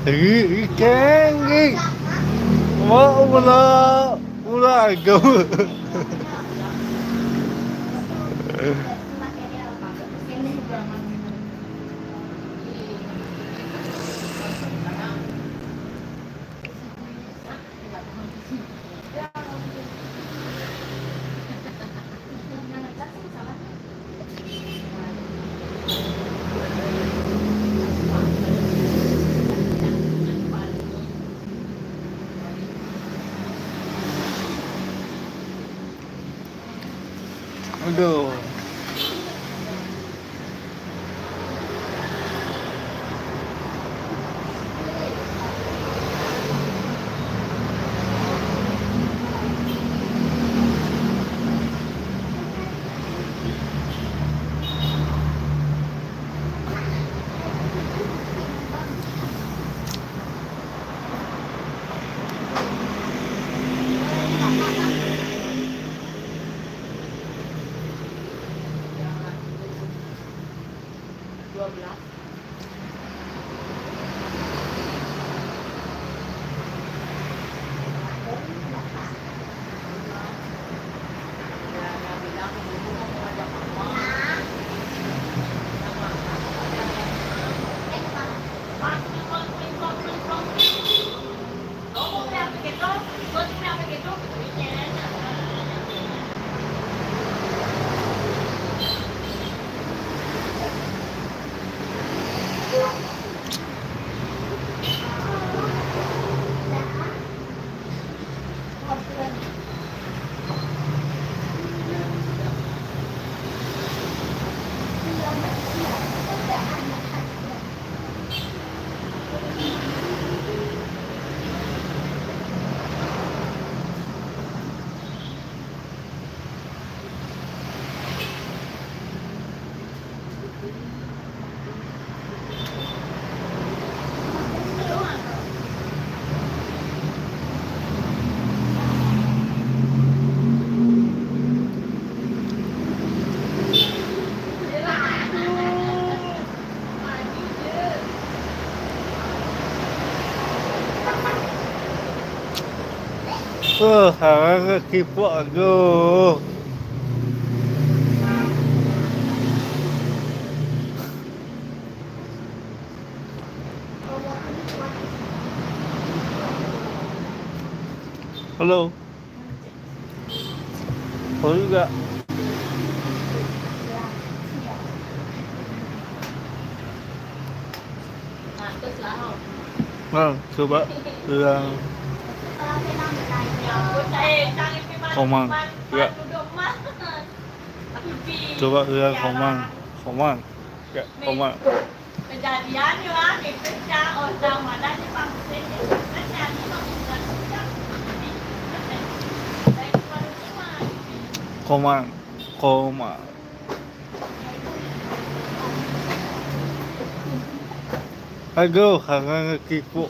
ikan, mau mula agam. Aduh. Harga kipu aduh. Halo. Halo juga. Vâng, thưa bạn, Komang, ya. Coba Komang, ya, Komang. Kejadian ya, dipecah orang mana di pangsit, Komang. Aduh, harga kipu.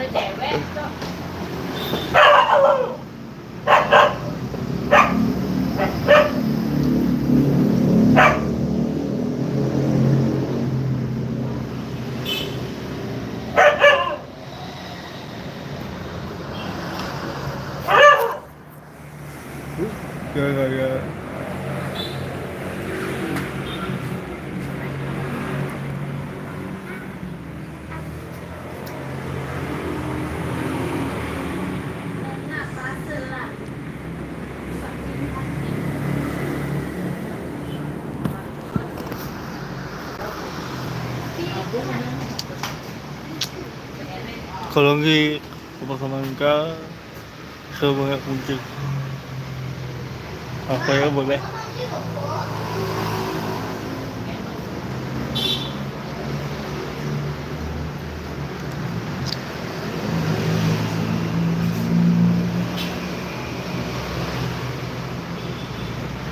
ada cewek tuh. Ya. Kalau lagi sama Mangga sebanyak mungkin apa ya boleh.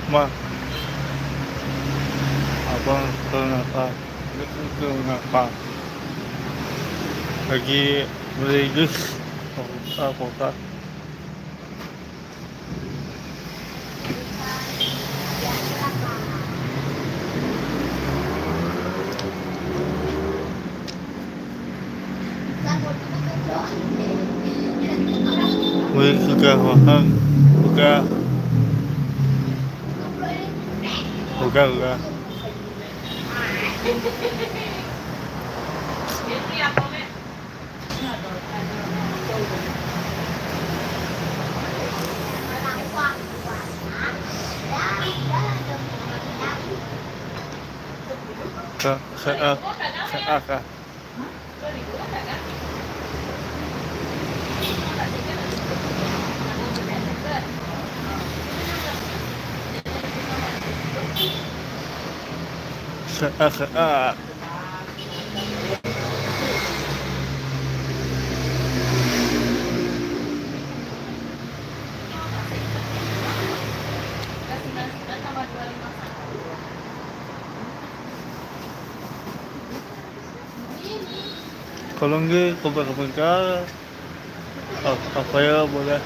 Ma, abang kenapa lagi meligus kota. udah makan, udah, udah. Itu ya komen. Saya kah. Saya. Kalau enggak, kabar-kabar apa ya boleh.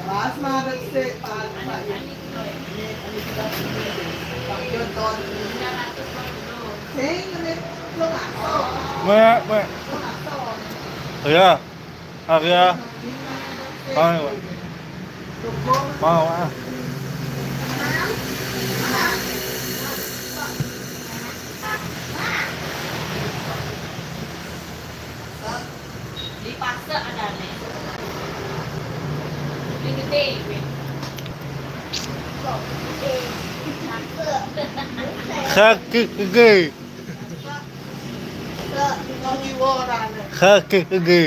Last month, say, Pak Joton. Saying that look at Mak. Ya, Arya, mau. Dipaksa ada nih. Ini gede. Sakit gede. Sakit gede.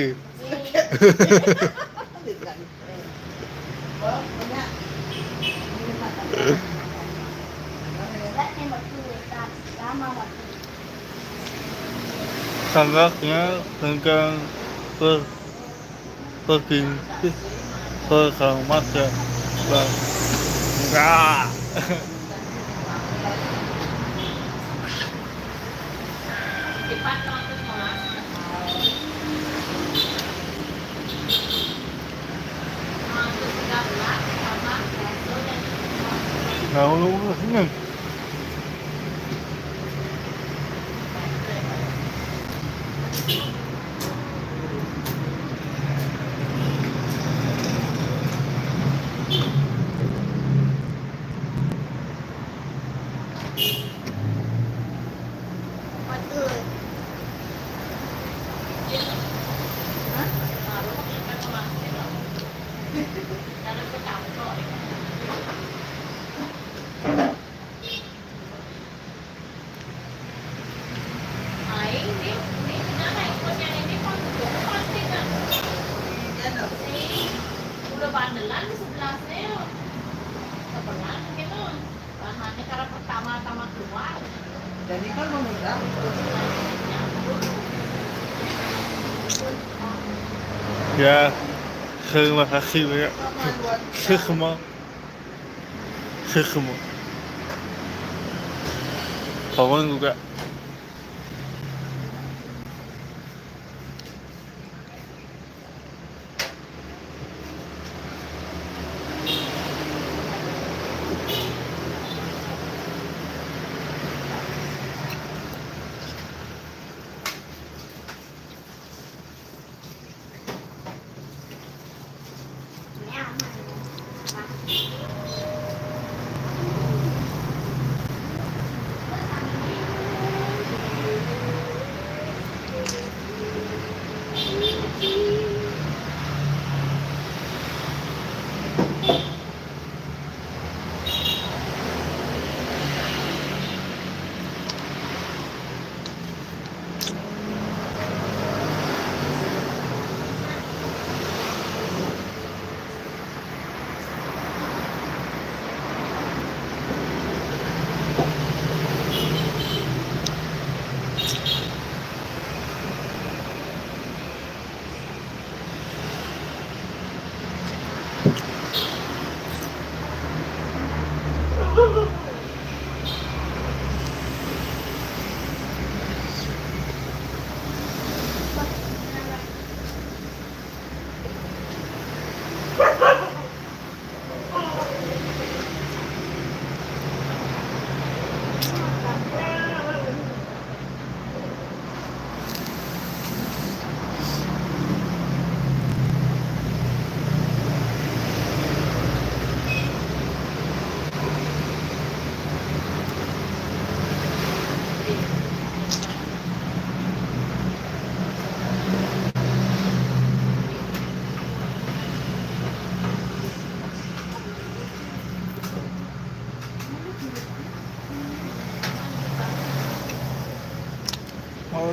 Sangatnya tentang pergi masa enggak. Cepat nonton semua. Nonton 13 sama Resto dan Nah, lu sini. udah bandelan di sebelahnya sebelah gitu bahannya karena pertama-tama keluar Jadi kan mengundang Ya, terima kasih banyak. Semua. Kawan juga.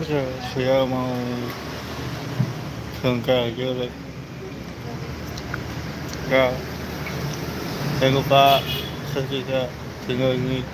saya mau aja lah. Ya, saya lupa ketika tinggal ini